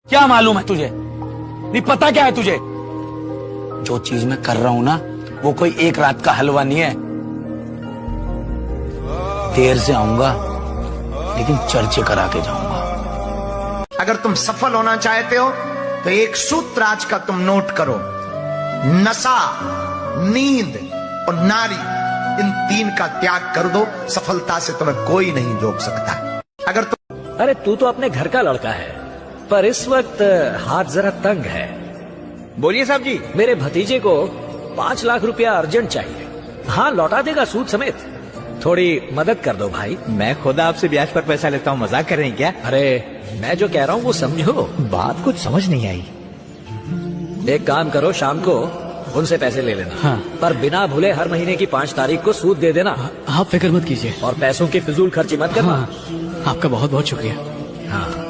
क्या मालूम है तुझे? नहीं पता क्या है तुझे? जो चीज मैं कर रहा हूं ना वो कोई एक रात का हलवा नहीं है। देर से आऊंगा लेकिन चर्चे करा के जाऊंगा। अगर तुम सफल होना चाहते हो तो एक सूत्र आज का तुम नोट करो। नशा, नींद और नारी, इन तीन का त्याग कर दो। सफलता से तुम्हें कोई नहीं रोक सकता। अगर तुम अरे तू तो अपने घर का लड़का है, पर इस वक्त हाथ जरा तंग है। बोलिए साहब जी। मेरे भतीजे को 5 लाख रुपया अर्जेंट चाहिए। हाँ, लौटा देगा सूद समेत। थोड़ी मदद कर दो भाई। मैं खुद आपसे ब्याज पर पैसा लेता हूँ, मजाक कर रहे हैं क्या? अरे मैं जो कह रहा हूँ वो समझो। बात कुछ समझ नहीं आई। एक काम करो, शाम को उनसे पैसे ले लेना। हाँ। पर बिना भूले हर महीने की 5 तारीख को सूद दे देना। आप फिक्र मत कीजिए। और पैसों की फिजूल खर्ची मत करना। हाँ, आपका बहुत बहुत शुक्रिया। हाँ।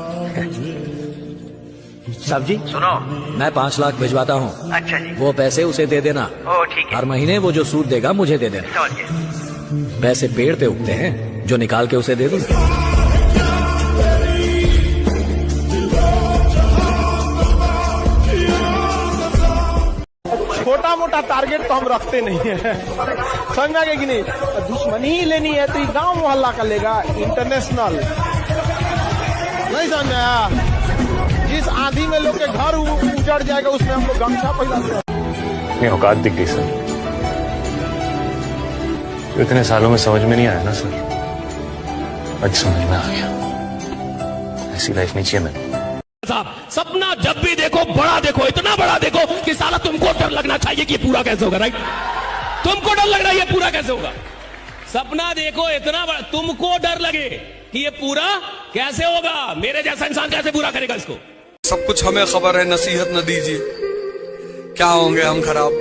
साहब जी सुनो। मैं 5 लाख भिजवाता हूँ। अच्छा जी। वो पैसे उसे दे देना। ओ ठीक है। हर महीने वो जो सूद देगा मुझे दे देना। समझ गया। पैसे पेड़ पे उगते हैं, जो निकाल के उसे दे दूंगा। छोटा मोटा टारगेट तो हम रखते नहीं है, समझ में कि नहीं? दुश्मनी ही लेनी है तो ये गांव मोहल्ला का लेगा, इंटरनेशनल नहीं समझ में आया? जिस आंधी में लोग के घर उजड़ जाएगा उसमें हम लोग गमछा पहना। ये औकात दिख गई सर। तो इतने सालों में समझ में नहीं आया ना सर, आज समझ में आ गया। ऐसी लाइफ नहीं चाहिए मैं। साहब, सपना जब भी देखो बड़ा देखो, इतना बड़ा देखो कि साला तुमको डर लगना चाहिए कि ये पूरा कैसे होगा। राइट? तुमको डर लग रहा है ये पूरा कैसे होगा। सपना देखो इतना बड़ा, तुमको डर लगे कि ये पूरा कैसे होगा। मेरे जैसा इंसान कैसे पूरा करेगा इसको। सब कुछ हमें खबर है, नसीहत न दीजिए। क्या होंगे हम खराब,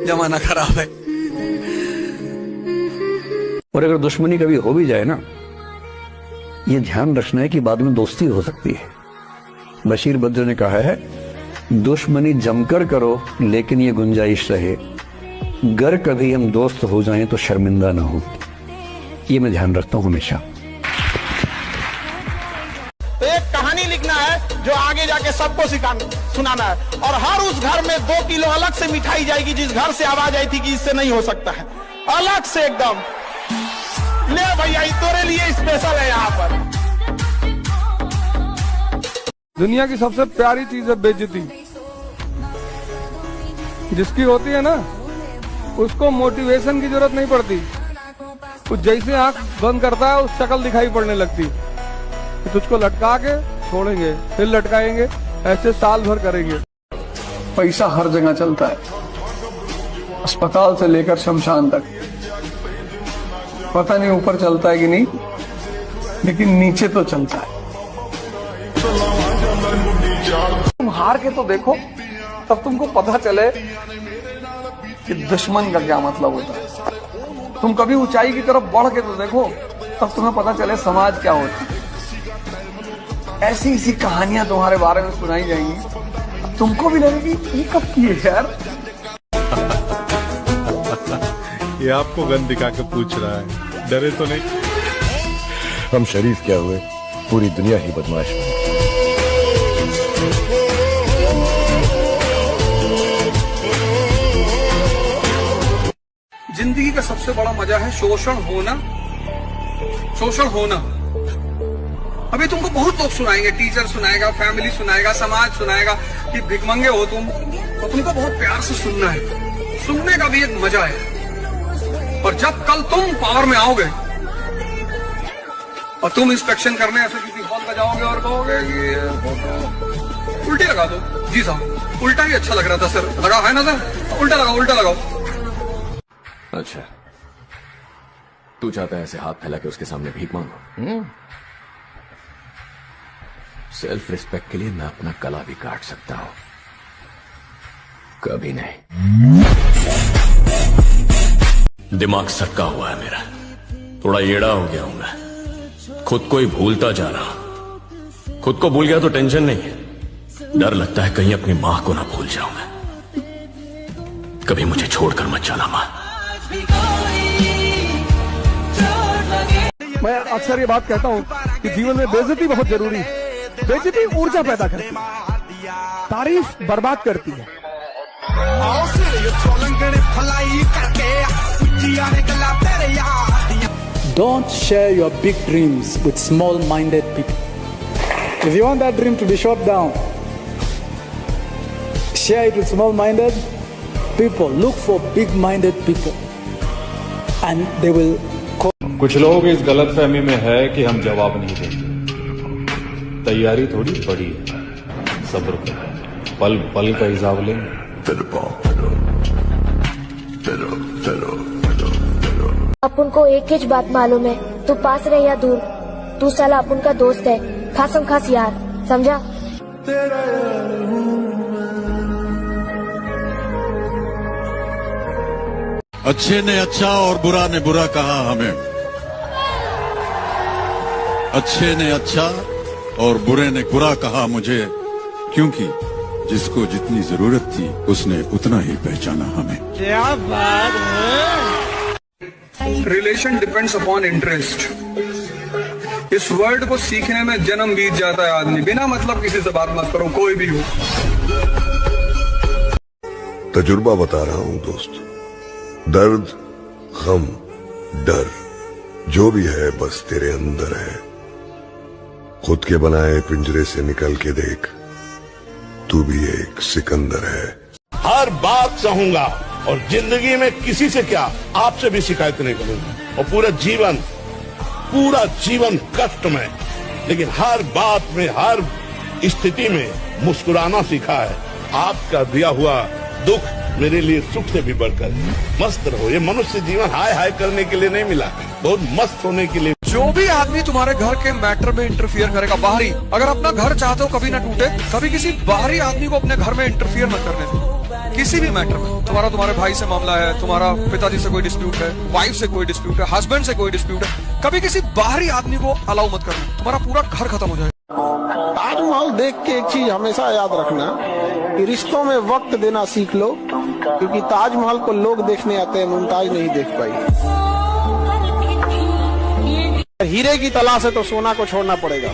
जमाना खराब है। और अगर दुश्मनी कभी हो भी जाए ना, ये ध्यान रखना है कि बाद में दोस्ती हो सकती है। बशीर बद्र ने कहा है, दुश्मनी जमकर करो लेकिन ये गुंजाइश रहे, गर कभी हम दोस्त हो जाएं तो शर्मिंदा ना हो। ये मैं ध्यान रखता हूं हमेशा। तो एक कहानी लिखना है जो आगे जाके सबको सुनाना है, और हर उस घर में 2 किलो अलग से मिठाई जाएगी जिस घर से आवाज आई थी कि इससे नहीं हो सकता है, अलग से एकदम। ले भैया, तेरे लिए स्पेशल है यहाँ पर। दुनिया की सबसे प्यारी चीज है बेइज्जती। जिसकी होती है ना उसको मोटिवेशन की जरूरत नहीं पड़ती। कुछ जैसे आंख बंद करता है उस शक्ल दिखाई पड़ने लगती। तुझको लटका के छोड़ेंगे, फिर लटकाएंगे, ऐसे साल भर करेंगे। पैसा हर जगह चलता है, अस्पताल से लेकर शमशान तक। पता नहीं ऊपर चलता है कि नहीं, लेकिन नीचे तो चलता है। तुम हार के तो देखो, तब तुमको पता चले कि दुश्मन का क्या मतलब होता है। तुम कभी ऊंचाई की तरफ बढ़ के तो देखो, तब तुम्हें पता चले समाज क्या होता है। ऐसी ऐसी कहानियां तुम्हारे बारे में सुनाई जाएंगी, तुमको भी लगेगी ये कब की है यार। ये आपको गन दिखा के पूछ रहा है, डरे तो नहीं? हम शरीफ क्या हुए, पूरी दुनिया ही बदमाश है। जिंदगी का सबसे बड़ा मजा है शोषण होना, शोषण होना। अभी तुमको बहुत लोग सुनाएंगे, टीचर सुनाएगा, फैमिली सुनाएगा, समाज सुनाएगा कि भिखमंगे हो तुम, तो तुमको बहुत प्यार से सुनना है। सुनने का भी एक मजा है। और जब कल तुम पावर में आओगे और तुम इंस्पेक्शन करने ऐसे किसी हॉल में जाओगे और कहोगे कि उल्टी लगा दो। जी साहब, उल्टा ही अच्छा लग रहा था सर। लगा है ना सर? उल्टा लगाओ, उल्टा लगाओ। अच्छा, तू चाहता है ऐसे हाथ फैला के उसके सामने भीख मांगो? सेल्फ रिस्पेक्ट के लिए मैं अपना गला भी काट सकता हूं, कभी नहीं। दिमाग सटका हुआ है मेरा, थोड़ा येड़ा हो गया हूं मैं। खुद को ही भूलता जा रहा हूं। खुद को भूल गया तो टेंशन नहीं है, डर लगता है कहीं अपनी मां को ना भूल जाऊं मैं। कभी मुझे छोड़कर मत जाना मां। मैं अक्सर ये बात कहता हूँ कि जीवन में बेइज्जती बहुत जरूरी है। बेइज्जती ऊर्जा पैदा करती है, तारीफ बर्बाद करती है। Don't share your big dreams with small-minded people. If you want that dream to be shot down, share it with small-minded people. Look for big-minded people, and they will. कुछ लोग इस गलतफहमी में है कि हम जवाब नहीं देंगे। तैयारी थोड़ी बड़ी है, सब्र करो, पल पल का हिसाब लेंगे। अपन को एक ही बात मालूम है, तू पास रहे या दूर, तू साला अपन का दोस्त है, खासम खास यार, समझा? अच्छे ने अच्छा और बुरा ने बुरा कहा हमें, अच्छे ने अच्छा और बुरे ने बुरा कहा मुझे, क्योंकि जिसको जितनी जरूरत थी उसने उतना ही पहचाना हमें। क्या बात है। Relation depends upon interest. इस वर्ड को सीखने में जन्म बीत जाता है आदमी। बिना मतलब किसी से बात मत करो, कोई भी हो। तजुर्बा बता रहा हूं दोस्त, दर्द, गम, डर जो भी है बस तेरे अंदर है। खुद के बनाए पिंजरे से निकल के देख, तू भी एक सिकंदर है। हर बात सहूंगा और जिंदगी में किसी से क्या, आपसे भी शिकायत नहीं करूंगा। और पूरा जीवन कष्ट में, लेकिन हर बात में, हर स्थिति में मुस्कुराना सीखा है। आपका दिया हुआ दुख मेरे लिए सुख से भी बढ़कर। मस्त रहो। ये मनुष्य जीवन हाय हाय करने के लिए नहीं मिला, बहुत मस्त होने के लिए। जो भी आदमी तुम्हारे घर के मैटर में इंटरफियर करेगा, बाहरी, अगर अपना घर चाहते हो कभी ना टूटे, कभी किसी बाहरी आदमी को अपने घर में इंटरफियर मत करने दो। किसी भी मैटर में, तुम्हारे भाई से मामला है, तुम्हारा पिताजी से कोई डिस्प्यूट है, वाइफ से कोई डिस्प्यूट है, हस्बैंड से कोई डिस्प्यूट है, कभी किसी बाहरी आदमी को अलाउ मत करना, तुम्हारा पूरा घर खत्म हो जाएगा। ताजमहल देख के एक चीज हमेशा याद रखना कि रिश्तों में वक्त देना सीख लो, क्योंकि ताजमहल को लोग देखने आते हैं, मुमताज नहीं देख पाई। हीरे की तलाश है तो सोना को छोड़ना पड़ेगा।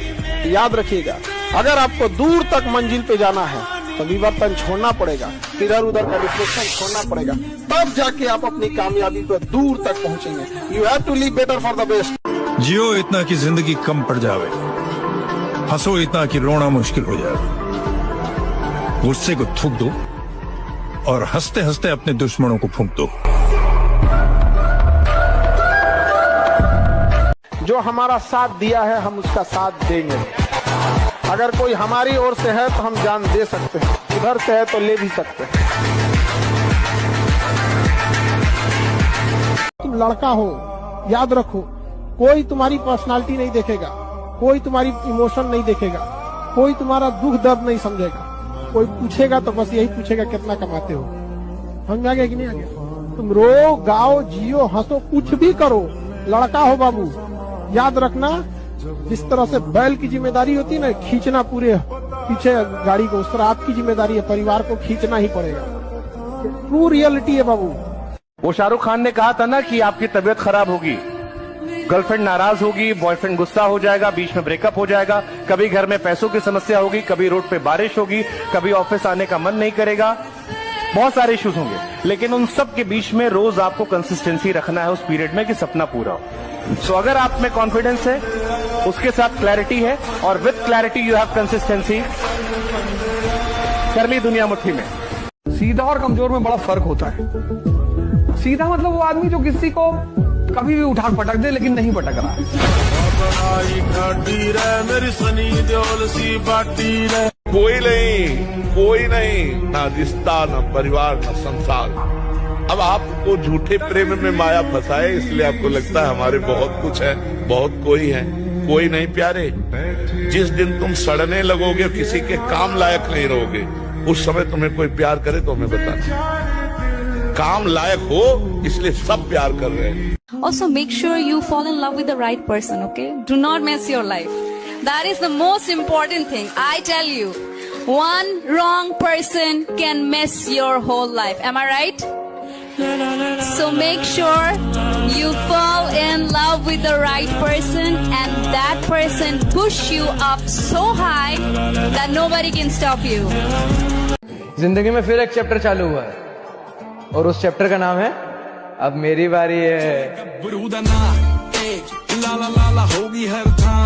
याद रखिएगा, अगर आपको दूर तक मंजिल पे जाना है तो विवर्तन छोड़ना पड़ेगा, इधर उधर का डिस्ट्रैक्शन छोड़ना पड़ेगा, तब जाके आप अपनी कामयाबी को दूर तक पहुंचेंगे। You have to live better for the best. जियो इतना कि जिंदगी कम पड़ जावे, हंसो इतना कि रोना मुश्किल हो जाए। गुस्से को थूक दो और हंसते हंसते अपने दुश्मनों को फूंक दो। जो हमारा साथ दिया है हम उसका साथ देंगे। अगर कोई हमारी ओर से है तो हम जान दे सकते हैं, उधर से है तो ले भी सकते हैं। तुम लड़का हो, याद रखो, कोई तुम्हारी पर्सनालिटी नहीं देखेगा, कोई तुम्हारी इमोशन नहीं देखेगा, कोई तुम्हारा दुख दर्द नहीं समझेगा। कोई पूछेगा तो बस यही पूछेगा कितना कमाते हो। समझ आ गया कि नहीं आ गया? तुम रो, गाओ, जियो, हंसो, कुछ भी करो, लड़का हो बाबू। याद रखना, जिस तरह से बैल की जिम्मेदारी होती है ना, खींचना पूरे पीछे गाड़ी को, उस तरह आपकी जिम्मेदारी है, परिवार को खींचना ही पड़ेगा। ट्रू रियलिटी है बाबू। वो शाहरुख खान ने कहा था ना कि आपकी तबीयत खराब होगी, गर्लफ्रेंड नाराज होगी, बॉयफ्रेंड गुस्सा हो जाएगा, बीच में ब्रेकअप हो जाएगा, कभी घर में पैसों की समस्या होगी, कभी रोड पे बारिश होगी, कभी ऑफिस आने का मन नहीं करेगा, बहुत सारे इश्यूज होंगे। लेकिन उन सब के बीच में रोज आपको कंसिस्टेंसी रखना है उस पीरियड में कि सपना पूरा हो। सो अगर आप में कॉन्फिडेंस है, उसके साथ क्लैरिटी है, और with clarity you have consistency, कर ली दुनिया मुट्ठी में। सीधा और कमजोर में बड़ा फर्क होता है। सीधा मतलब वो आदमी जो किसी को कभी भी उठा पटक दे लेकिन नहीं पटक रहा है। कोई नहीं, ना रिश्ता, ना परिवार, ना संसार। अब आपको झूठे प्रेम में माया फंसाए, इसलिए आपको लगता है हमारे बहुत कुछ है, बहुत कोई है। कोई नहीं प्यारे, जिस दिन तुम सड़ने लगोगे, किसी के काम लायक नहीं रहोगे, उस समय तुम्हें कोई प्यार करे तो हमें बताना। काम लायक हो इसलिए सब प्यार कर रहे हैं। Also make sure you fall in love with the right person, okay? Do not mess your life. That is the most important thing. I tell you, one wrong person can mess your whole life. Am I right? So make sure you fall in love with the right person and that person push you up so high that nobody can stop you. जिंदगी में फिर एक chapter चालू हुआ है और उस chapter का नाम है अब मेरी बारी है। लाला लाला होगी हर थां